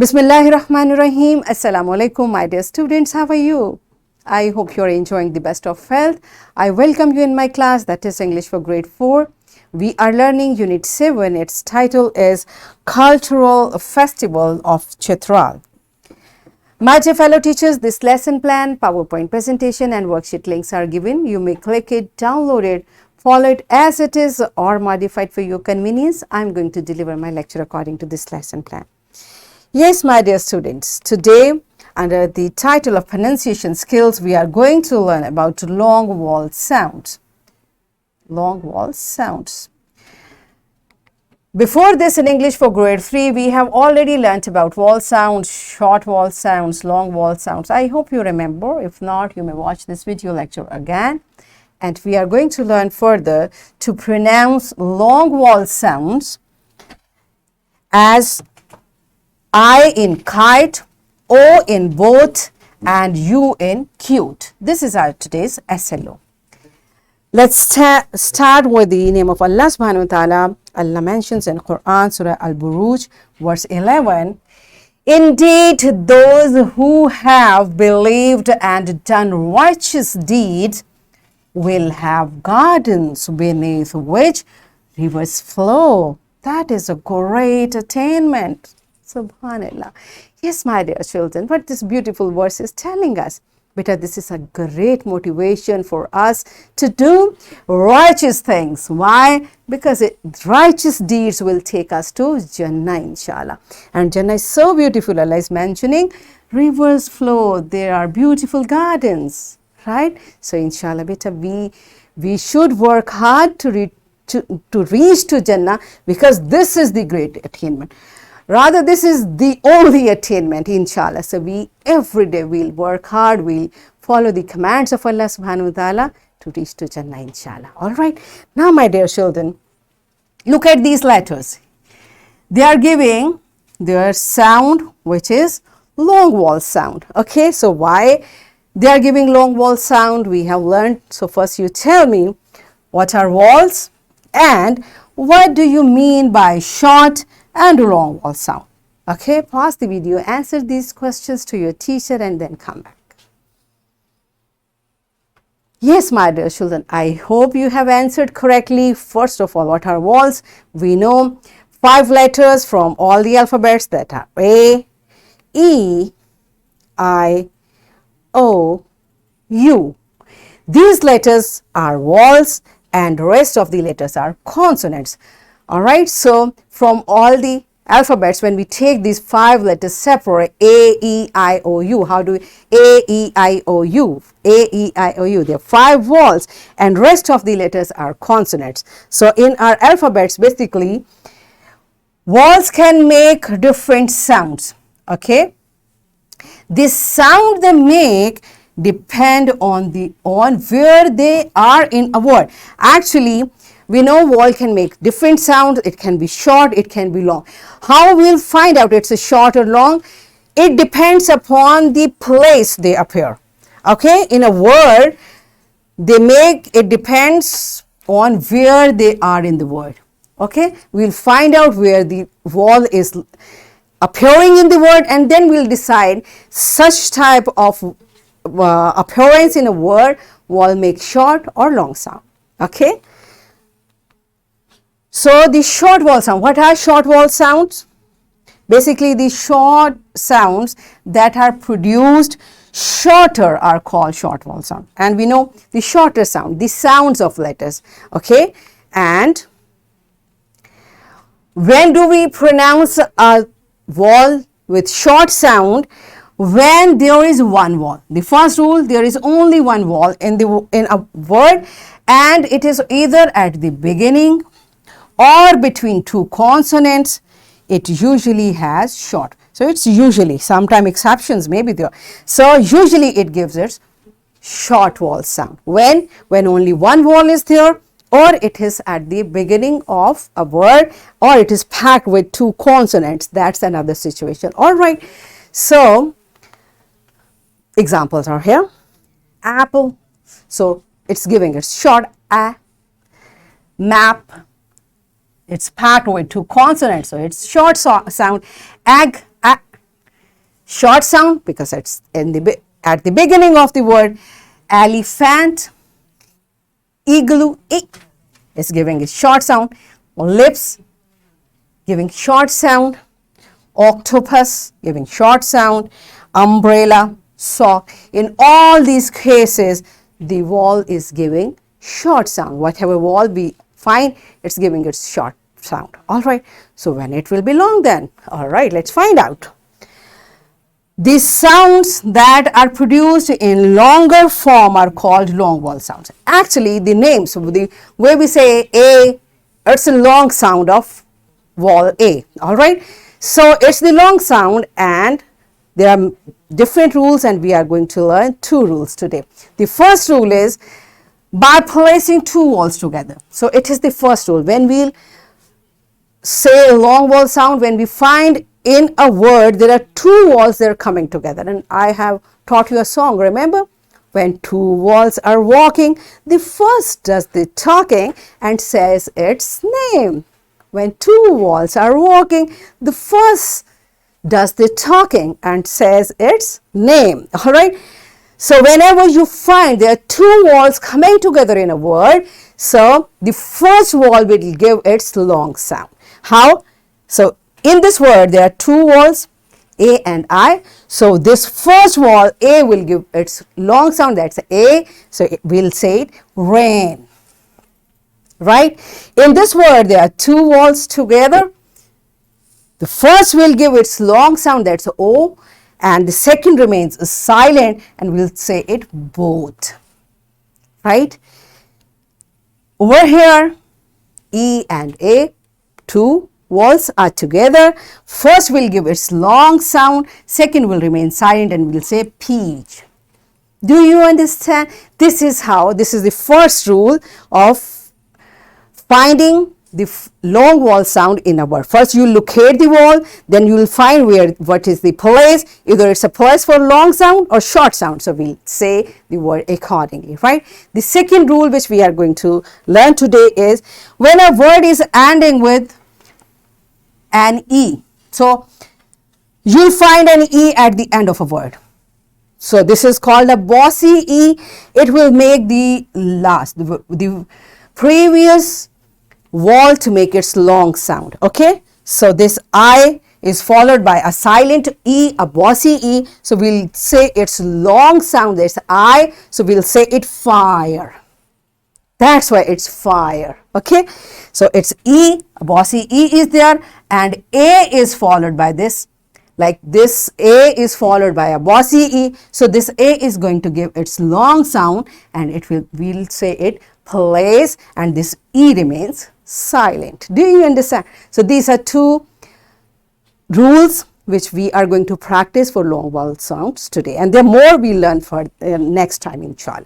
Bismillahirrahmanirrahim. Assalamu alaikum, my dear students. How are you? I hope you are enjoying the best of health. I welcome you in my class, that is English for grade 4. We are learning Unit 7. Its title is Cultural Festival of Chitral. My dear fellow teachers, this lesson plan, PowerPoint presentation and worksheet links are given. You may click it, download it, follow it as it is or modify it for your convenience. I am going to deliver my lecture according to this lesson plan. Yes, my dear students, today under the title of pronunciation skills, we are going to learn about long vowel sounds. Long vowel sounds. Before this in English for grade 3, we have already learnt about vowel sounds, short vowel sounds, long vowel sounds. I hope you remember. If not, you may watch this video lecture again. And we are going to learn further to pronounce long vowel sounds as I in kite, O in boat, and U in cute. This is our today's SLO. Let's start with the name of Allah subhanahu wa ta'ala. Allah mentions in Quran, Surah Al-Buruj, verse 11, indeed, those who have believed and done righteous deeds will have gardens beneath which rivers flow. That is a great attainment. Subhanallah. Yes, my dear children, what this beautiful verse is telling us. Beta, this is a great motivation for us to do righteous things. Why? Because righteous deeds will take us to Jannah, inshallah. And Jannah is so beautiful. Allah is mentioning rivers flow. There are beautiful gardens, right? So, inshallah, beta, we should work hard to reach to Jannah, because this is the great attainment. Rather, this is the only attainment, inshallah. So, we every day will work hard, we'll follow the commands of Allah subhanahu wa ta'ala to reach to Jannah, inshallah. Alright. Now, my dear children, look at these letters. They are giving their sound, which is long vowel sound. Okay, so why they are giving long vowel sound? We have learned. So, first you tell me what are vowels and what do you mean by short and long vowel sound. Okay, pause the video, answer these questions to your teacher and then come back. Yes, my dear children, I hope you have answered correctly. First of all, what are vowels? We know 5 letters from all the alphabets, that are A, E, I, O, U. These letters are vowels and rest of the letters are consonants. Alright, so from all the alphabets, when we take these 5 letters separate, A, E, I, O, U, how do we, A, E, I, O, U, A, E, I, O, U, there are 5 vowels and rest of the letters are consonants. So in our alphabets, basically, vowels can make different sounds, okay. The sound they make depend on where they are in a word. Actually, we know vowel can make different sounds. It can be short, it can be long. How we'll find out it's a short or long? It depends upon the place they appear. Okay, in a word, it depends on where they are in the word. Okay, we'll find out where the vowel is appearing in the word, and then we'll decide such type of appearance in a word will make short or long sound. Okay. So, the short vowel sound. What are short vowel sounds? Basically, the short sounds that are produced shorter are called short vowel sound. And we know the shorter sound, the sounds of letters. Okay. And when do we pronounce a vowel with short sound? When there is one vowel. The first rule, there is only one vowel in a word, and it is either at the beginning or between 2 consonants. It usually has short. So, it's usually, sometimes exceptions may be there. So, usually it gives us short vowel sound. When only one vowel is there, or it is at the beginning of a word, or it is packed with 2 consonants. That's another situation. Alright. So, examples are here. Apple. So, it's giving us short A. Map. It's packed with 2 consonants, so it's short sound. Egg, short sound because it's at the beginning of the word. Elephant, igloo, is giving a short sound. Lips, giving short sound. Octopus, giving short sound. Umbrella, sock. In all these cases, the vowel is giving short sound. Whatever vowel we find, it's giving its short sound. All right. So when it will be long then? All right, let's find out. The sounds that are produced in longer form are called long vowel sounds. Actually, the names, the way we say A, it's a long sound of vowel A. All right. So it's the long sound, and there are different rules, and we are going to learn 2 rules today. The first rule is by placing 2 vowels together. So it is the first rule. When we'll say a long vowel sound, when we find in a word there are 2 vowels that are coming together, and I have taught you a song, remember? When 2 vowels are walking, the first does the talking and says its name. When 2 vowels are walking, the first does the talking and says its name. All right. So whenever you find there are 2 vowels coming together in a word, so the first vowel will give its long sound. How? So in this word there are 2 vowels, A and I. So this first vowel A will give its long sound, that's A. So we'll say it rain. Right? In this word there are 2 vowels together. The first will give its long sound, that's O, and the second remains silent, and we'll say it boat. Right? Over here, E and A, 2 vowels are together. First will give its long sound, second will remain silent, and we'll say peach. Do you understand? This is the first rule of finding the long vowel sound in a word. First you locate the vowel, then you will find what is the place. Either it's a place for long sound or short sound. So we'll say the word accordingly, right? The second rule which we are going to learn today is when a word is ending with an E. So you'll find an E at the end of a word. So this is called a bossy E. It will make the previous vowel to make its long sound. Okay, so this I is followed by a silent E, a bossy E. So we'll say its long sound, there's I. So we'll say it fire. That's why it's fire. Okay, so it's E, a bossy E is there, and A is followed by this. Like this A is followed by a bossy E. So this A is going to give its long sound, and we'll say it place, and this E remains silent. Do you understand? So these are 2 rules which we are going to practice for long vowel sounds today, and there are more we learn for next time inshallah.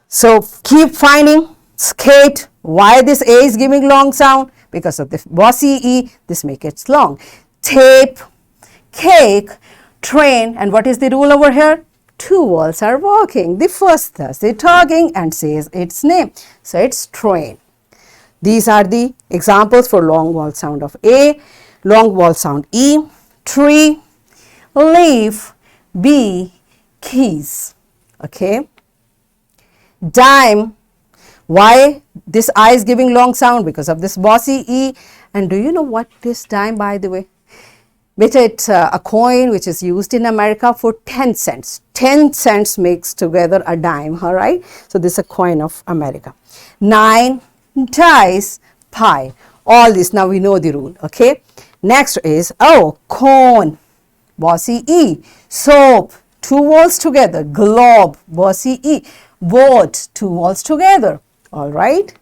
So keep finding, skate, why this A is giving long sound? Because of the bossy E, this makes it long. Tape, cake, train, and what is the rule over here? 2 vowels are walking. The first does the talking and says its name. So it's train. These are the examples for long vowel sound of A, long vowel sound E, tree, leaf, B, keys. Okay. Dime. Why this I is giving long sound? Because of this bossy E. And do you know what is dime, by the way? It's a coin which is used in America for 10 cents. 10 cents makes together a dime, all right? So this is a coin of America. 9, dice, pie. All this, now we know the rule, okay? Next is, cone, bossy E. Soap, 2 vowels together. Globe, bossy E. Boat, 2 vowels together, all right?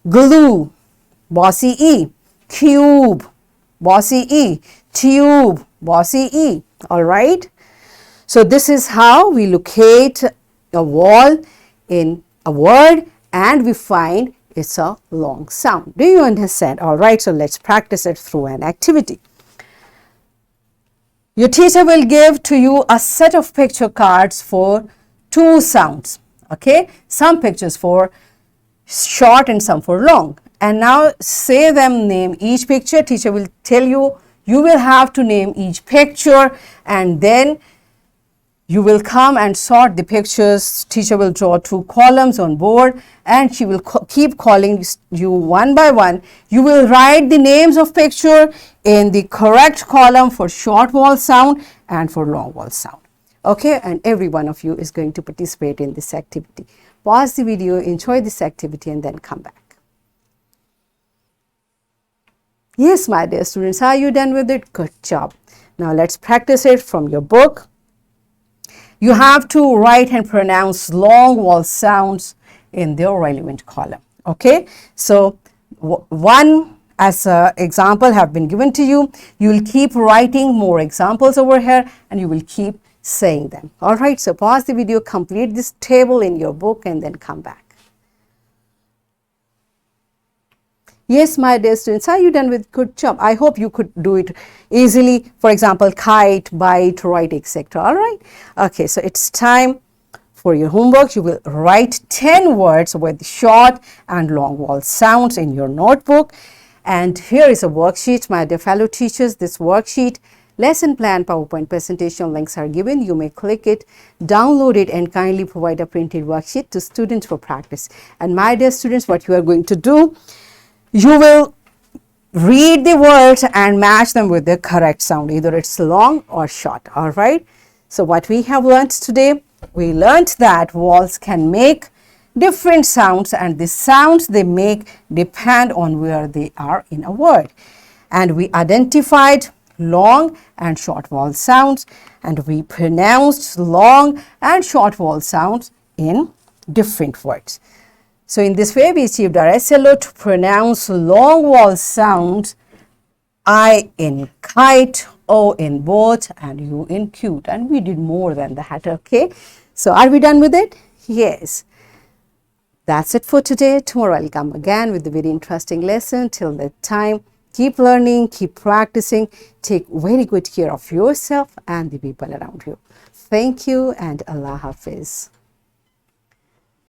Glue, bossy E. Cube, bossy E. Tube, bossy E, all right? So this is how we locate a vowel in a word, and we find it's a long sound. Do you understand? All right, so let's practice it through an activity. Your teacher will give to you a set of picture cards for 2 sounds, okay? Some pictures for short and some for long. And now say them, name each picture. Teacher will tell you You will have to name each picture, and then you will come and sort the pictures. Teacher will draw 2 columns on board, and she will keep calling you one by one. You will write the names of picture in the correct column for short vowel sound and for long vowel sound. Okay, and every one of you is going to participate in this activity. Pause the video, enjoy this activity, and then come back. Yes, my dear students, are you done with it? Good job. Now let's practice it from your book. You have to write and pronounce long vowel sounds in the relevant column. Okay, so one as an example have been given to you. You will keep writing more examples over here, and you will keep saying them. All right, so pause the video, complete this table in your book, and then come back. Yes, my dear students, are you done with? Good job. I hope you could do it easily. For example, kite, bite, write, etc. All right. Okay, so it's time for your homework. You will write 10 words with short and long vowel sounds in your notebook. And here is a worksheet, my dear fellow teachers. This worksheet, lesson plan, PowerPoint presentation links are given. You may click it, download it, and kindly provide a printed worksheet to students for practice. And my dear students, what you are going to do, you will read the words and match them with the correct sound. Either it's long or short. All right. So what we have learned today, we learned that vowels can make different sounds, and the sounds they make depend on where they are in a word. And we identified long and short vowel sounds, and we pronounced long and short vowel sounds in different words. So in this way, we achieved our SLO to pronounce long vowel sounds, I in kite, O in boat, and U in cute. And we did more than that, okay? So are we done with it? Yes. That's it for today. Tomorrow I'll come again with a very interesting lesson. Till that time, keep learning, keep practicing, take very good care of yourself and the people around you. Thank you, and Allah Hafiz.